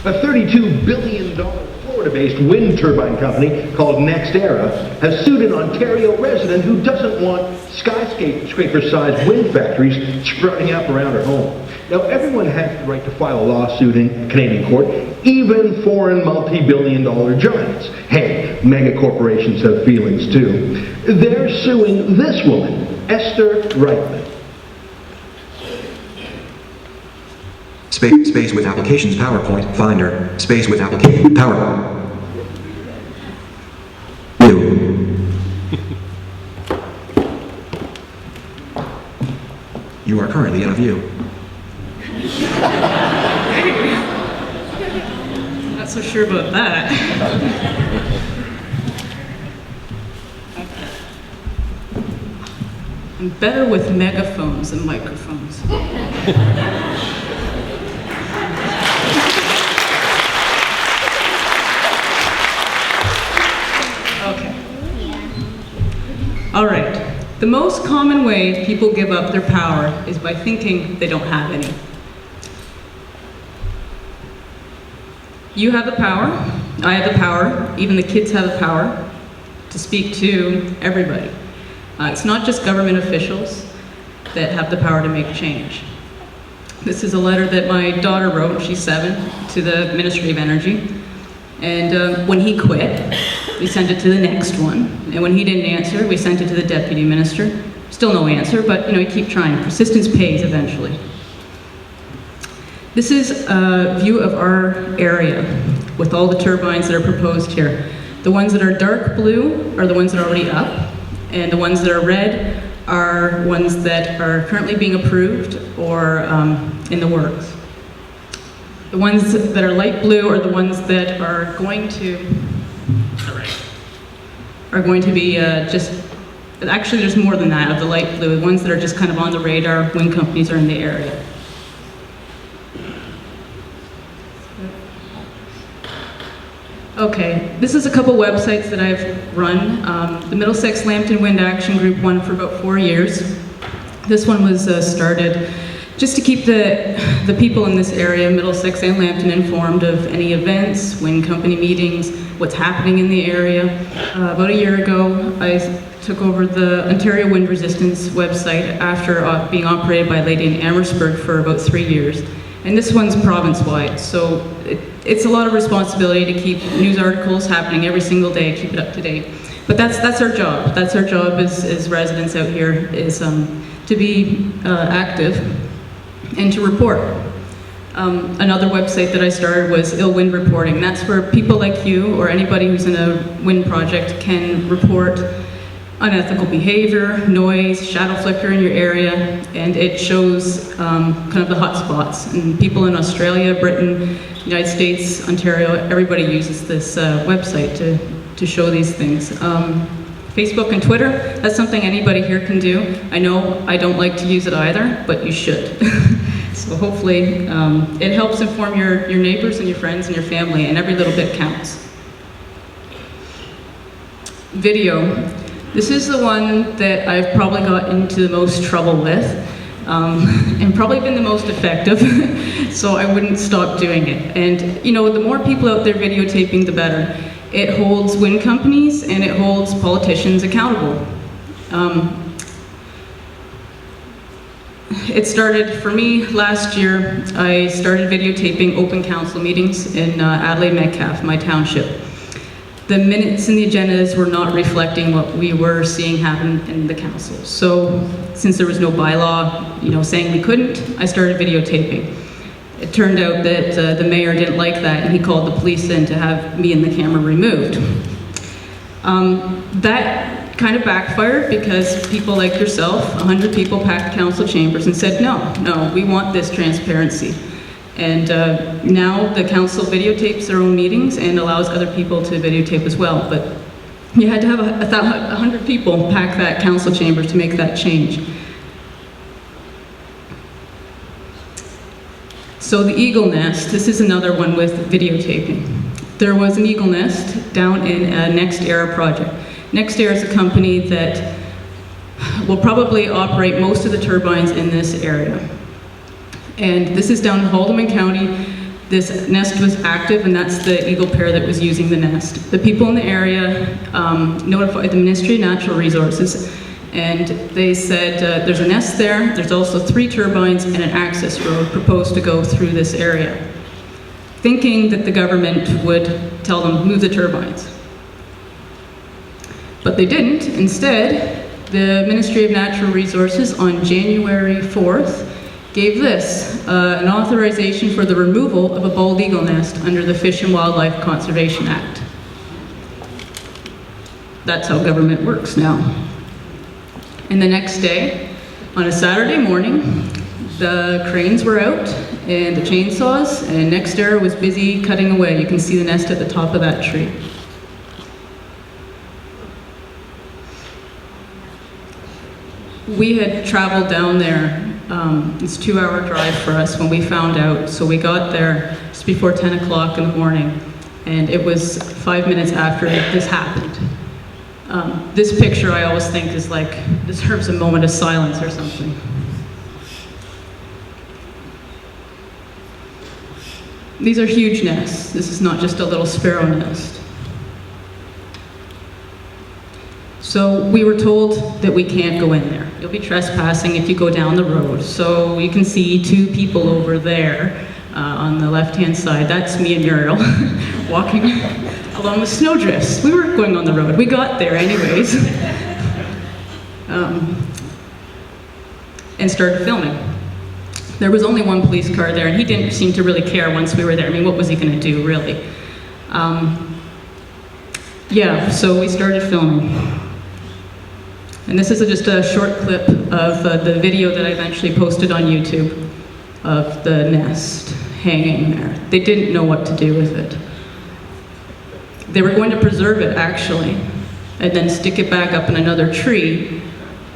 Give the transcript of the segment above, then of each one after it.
A $32 billion Florida-based wind turbine company called NextEra has sued an Ontario resident who doesn't want skyscraper-sized wind factories sprouting up around her home. Now, everyone has the right to file a lawsuit in Canadian court, even foreign multi-billion-dollar giants. Hey, mega corporations have feelings too. They're suing this woman, Esther Wrightman. Space with applications PowerPoint Finder. Space with application power. You are currently in a view. Not so sure about that. I'm better with megaphones than microphones. Okay. All right. The most common way people give up their power is by thinking they don't have any. You have the power, I have the power, even the kids have the power to speak to everybody. It's not just government officials that have the power to make change. This is a letter that my daughter wrote, she's 7, to the Ministry of Energy. And when he quit, we sent it to the next one. And when he didn't answer, we sent it to the deputy minister. Still no answer, but you keep trying. Persistence pays eventually. This is a view of our area with all the turbines that are proposed here. The ones that are dark blue are the ones that are already up, and the ones that are red are ones that are currently being approved or in the works. The ones that are light blue are the ones that are going to be actually there's more than that of the light blue. The ones that are just kind of on the radar, wind companies are in the area. Okay, this is a couple websites that I've run. The Middlesex Lambton Wind Action Group won for about 4 years. This one was started just to keep the people in this area, Middlesex and Lambton, informed of any events, wind company meetings, what's happening in the area. About a year ago, I took over the Ontario Wind Resistance website after being operated by a lady in Amherstburg for about 3 years. And this one's province-wide, so it's a lot of responsibility to keep news articles happening every single day, keep it up to date. But that's our job. That's our job as residents out here, is to be active and to report. Another website that I started was Ill Wind Reporting. That's where people like you or anybody who's in a wind project can report unethical behavior, noise, shadow flicker in your area, and it shows kind of the hot spots. And people in Australia, Britain, United States, Ontario, everybody uses this website to show these things. Facebook and Twitter, that's something anybody here can do. I know I don't like to use it either, but you should. So hopefully it helps inform your neighbors and your friends and your family, and every little bit counts. Video. This is the one that I've probably got into the most trouble with, and probably been the most effective, so I wouldn't stop doing it. And the more people out there videotaping, the better. It holds wind companies and it holds politicians accountable. It started for me last year. I started videotaping open council meetings in Adelaide Metcalfe, my township. The minutes and the agendas were not reflecting what we were seeing happen in the council. So since there was no bylaw, saying we couldn't, I started videotaping. It turned out that the mayor didn't like that, and he called the police in to have me and the camera removed. That kind of backfired because people like yourself, 100 people packed council chambers and said, no, we want this transparency. And now the council videotapes their own meetings and allows other people to videotape as well. But you had to have 100 people pack that council chamber to make that change. So the Eagle Nest, this is another one with videotaping. There was an Eagle Nest down in a NextEra project. NextEra is a company that will probably operate most of the turbines in this area. And this is down in Haldimand County. This nest was active, and that's the eagle pair that was using the nest. The people in the area notified the Ministry of Natural Resources, and they said there's a nest there, there's also 3 turbines and an access road proposed to go through this area, thinking that the government would tell them, move the turbines. But they didn't. Instead, the Ministry of Natural Resources on January 4th gave this, an authorization for the removal of a bald eagle nest under the Fish and Wildlife Conservation Act. That's how government works now. And the next day, on a Saturday morning, the cranes were out and the chainsaws, and NextError was busy cutting away. You can see the nest at the top of that tree. We had traveled down there. It's a 2-hour drive for us when we found out. So we got there just before 10 o'clock in the morning, and it was 5 minutes after this happened. This picture I always think is like, deserves a moment of silence or something. These are huge nests. This is not just a little sparrow nest. So we were told that we can't go in there. You'll be trespassing if you go down the road. So you can see 2 people over there on the left-hand side. That's me and Muriel walking along the snowdrifts. We weren't going on the road. We got there anyways. And started filming. There was only 1 police car there, and he didn't seem to really care once we were there. I mean, what was he going to do, really? Yeah, so we started filming. And this is just a short clip of the video that I eventually posted on YouTube of the nest hanging there. They didn't know what to do with it. They were going to preserve it, actually, and then stick it back up in another tree.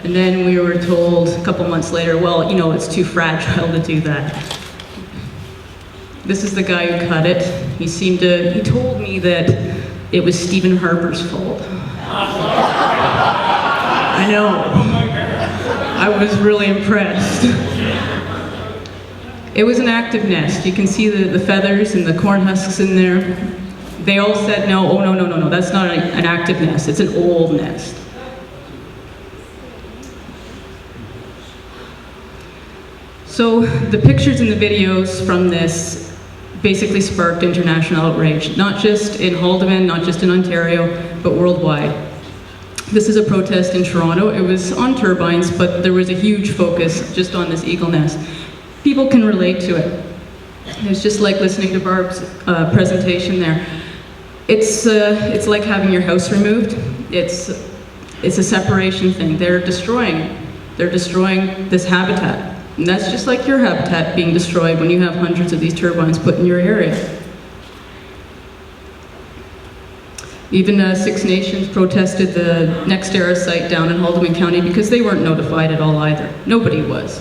And then we were told a couple months later, well, you know, it's too fragile to do that. This is the guy who cut it. He told me that it was Stephen Harper's fault. I know. I was really impressed. It was an active nest. You can see the feathers and the corn husks in there. They all said no, oh no, that's not an active nest. It's an old nest. So the pictures and the videos from this basically sparked international outrage, not just in Haldimand, not just in Ontario, but worldwide. This is a protest in Toronto. It was on turbines, but there was a huge focus just on this eagle nest. People can relate to it. It's just like listening to Barb's presentation there. It's like having your house removed. It's a separation thing. They're destroying this habitat. And that's just like your habitat being destroyed when you have hundreds of these turbines put in your area. Even 6 Nations protested the NextEra site down in Haldimand County because they weren't notified at all either. Nobody was.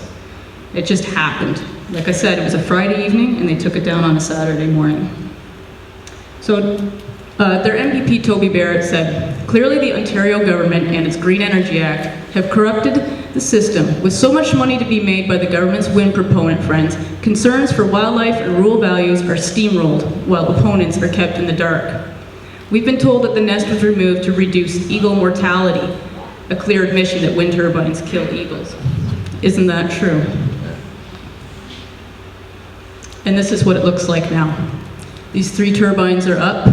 It just happened. Like I said, it was a Friday evening and they took it down on a Saturday morning. So their MVP Toby Barrett said, clearly the Ontario government and its Green Energy Act have corrupted the system. With so much money to be made by the government's wind proponent friends, concerns for wildlife and rural values are steamrolled while opponents are kept in the dark. We've been told that the nest was removed to reduce eagle mortality, a clear admission that wind turbines kill eagles. Isn't that true? And this is what it looks like now. These 3 turbines are up.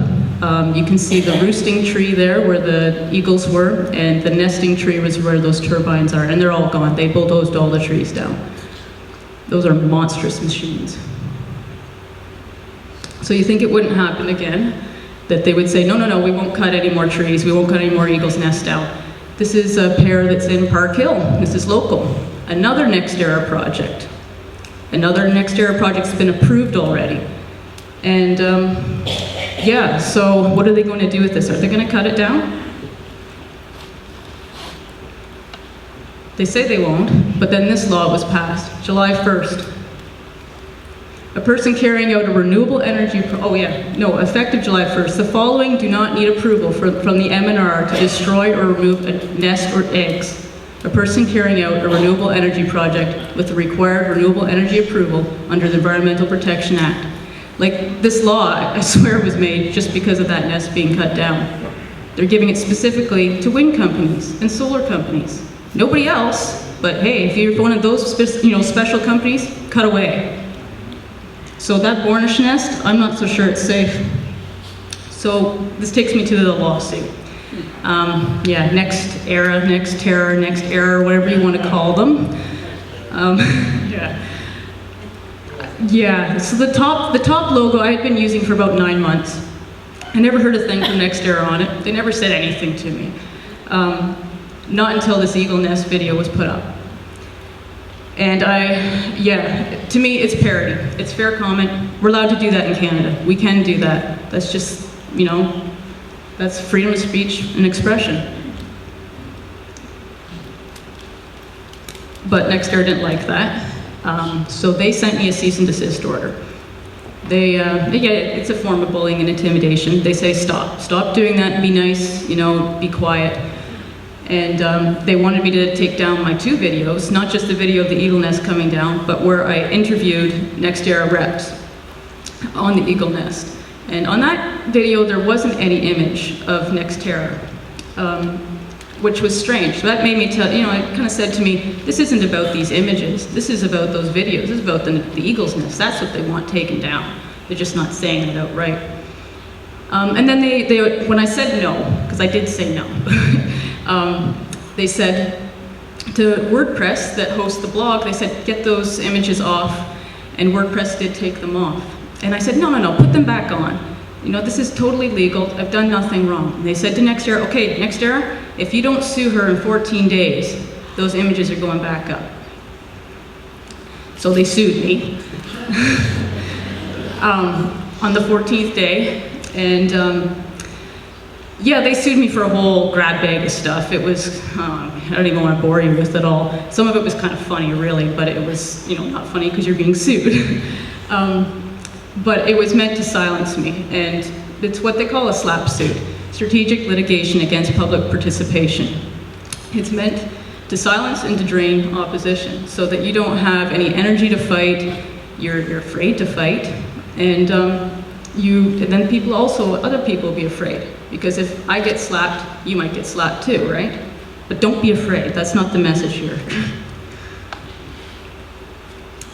You can see the roosting tree there where the eagles were, and the nesting tree was where those turbines are, and they're all gone. They bulldozed all the trees down. Those are monstrous machines. So you think it wouldn't happen again? That they would say, no, we won't cut any more trees, we won't cut any more eagles' nest out. This is a pair that's in Park Hill. This is local. Another NextError project. Another NextError project's been approved already. And yeah, so what are they going to do with this? Are they going to cut it down? They say they won't, but then this law was passed, July 1st. A person carrying out a renewable energy, effective July 1st. The following do not need approval from the MNR to destroy or remove a nest or eggs. A person carrying out a renewable energy project with the required renewable energy approval under the Environmental Protection Act. Like, this law, I swear, was made just because of that nest being cut down. They're giving it specifically to wind companies and solar companies. Nobody else, but hey, if you're one of those special companies, cut away. So that Bornish nest, I'm not so sure it's safe. So this takes me to the lawsuit. Yeah, NextEra, NextError, NextError, whatever you want to call them. Yeah, so the top logo I had been using for about 9 months. I never heard a thing from NextErra on it. They never said anything to me. Not until this Eagle Nest video was put up. And to me, it's parody. It's fair comment. We're allowed to do that in Canada. We can do that. That's just, that's freedom of speech and expression. But NextErra didn't like that. So they sent me a cease and desist order. It's a form of bullying and intimidation. They say, stop doing that, be nice, be quiet. And they wanted me to take down my 2 videos, not just the video of the Eagle Nest coming down, but where I interviewed NextEra reps on the Eagle Nest. And on that video, there wasn't any image of NextEra, which was strange. So that made me tell, it kind of said to me, this isn't about these images, this is about those videos, this is about the Eagle's Nest, that's what they want taken down. They're just not saying it outright. And then they when I said no, because I did say no, they said to WordPress that hosts the blog, they said, get those images off, and WordPress did take them off. And I said, no, put them back on. This is totally legal, I've done nothing wrong. And they said to NextErra, okay, NextErra, if you don't sue her in 14 days, those images are going back up. So they sued me on the 14th day, and they sued me for a whole grab bag of stuff. It was, I don't even want to bore you with it all. Some of it was kind of funny, really, but it was, not funny because you're being sued. But it was meant to silence me, and it's what they call a SLAP suit, strategic litigation against public participation. It's meant to silence and to drain opposition so that you don't have any energy to fight, you're afraid to fight, and then other people will be afraid, because if I get slapped, you might get slapped too, right? But don't be afraid, that's not the message here.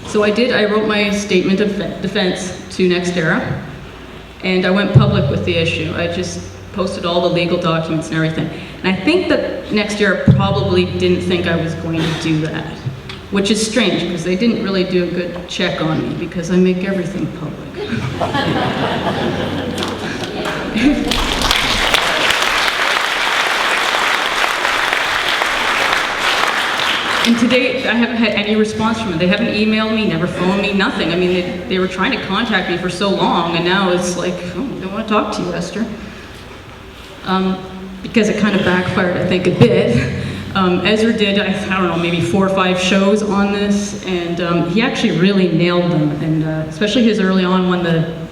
So I wrote my statement of defense to NextEra, and I went public with the issue. I just posted all the legal documents and everything. And I think that NextEra probably didn't think I was going to do that, which is strange, because they didn't really do a good check on me, because I make everything public. And to date, I haven't had any response from them. They haven't emailed me, never phoned me, nothing. I mean, they were trying to contact me for so long, and now it's like, oh, they want to talk to you, Esther. Because it kind of backfired, I think, a bit. Ezra did, I don't know, maybe 4 or 5 shows on this, and he actually really nailed them. And especially his early on one,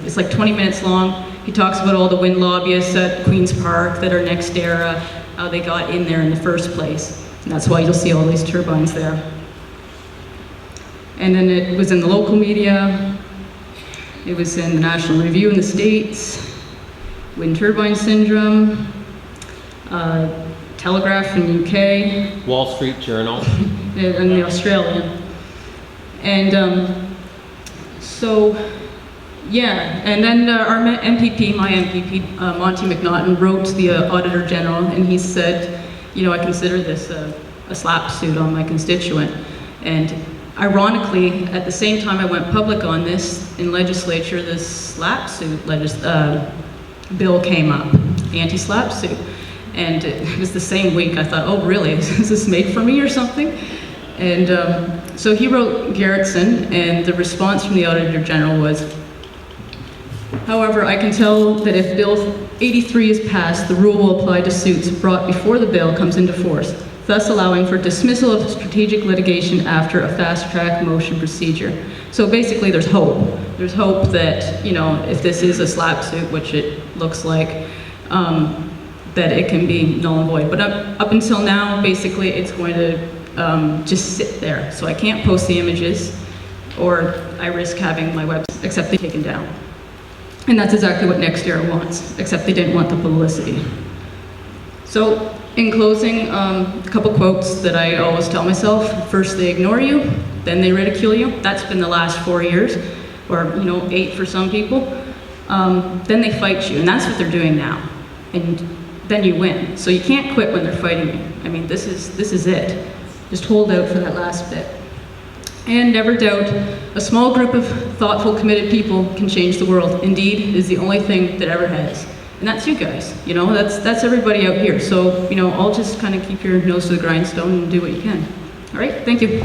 it's like 20 minutes long. He talks about all the wind lobbyists at Queen's Park that are NextEra, how they got in there in the first place. And that's why you'll see all these turbines there. And then it was in the local media, it was in the National Review in the States, Wind Turbine Syndrome, Telegraph in UK. Wall Street Journal. And the Australian. And and then our MPP, my MPP, Monty McNaughton, wrote to the Auditor General, and he said, I consider this a SLAP suit on my constituent. And ironically, at the same time I went public on this, in legislature, this SLAP suit bill came up, anti-SLAP suit. And it was the same week I thought, oh really, is this made for me or something? And so he wrote Gerritsen, and the response from the Auditor General was, however, I can tell that if Bill 83 is passed, the rule will apply to suits brought before the bill comes into force, thus allowing for dismissal of strategic litigation after a fast-track motion procedure. So basically there's hope. There's hope that, if this is a SLAP suit, which it looks like, that it can be null and void. But up until now, basically it's going to just sit there. So I can't post the images, or I risk having my website accepted taken down. And that's exactly what NextEra wants, except they didn't want the publicity. So, in closing, a couple quotes that I always tell myself. First they ignore you, then they ridicule you. That's been the last 4 years, or 8 for some people. Then they fight you, and that's what they're doing now. And then you win. So you can't quit when they're fighting you. I mean, this is it. Just hold out for that last bit. And never doubt, a small group of thoughtful, committed people can change the world. Indeed, is the only thing that ever has. And that's you guys, that's everybody out here. So, all just kind of keep your nose to the grindstone and do what you can. All right, thank you.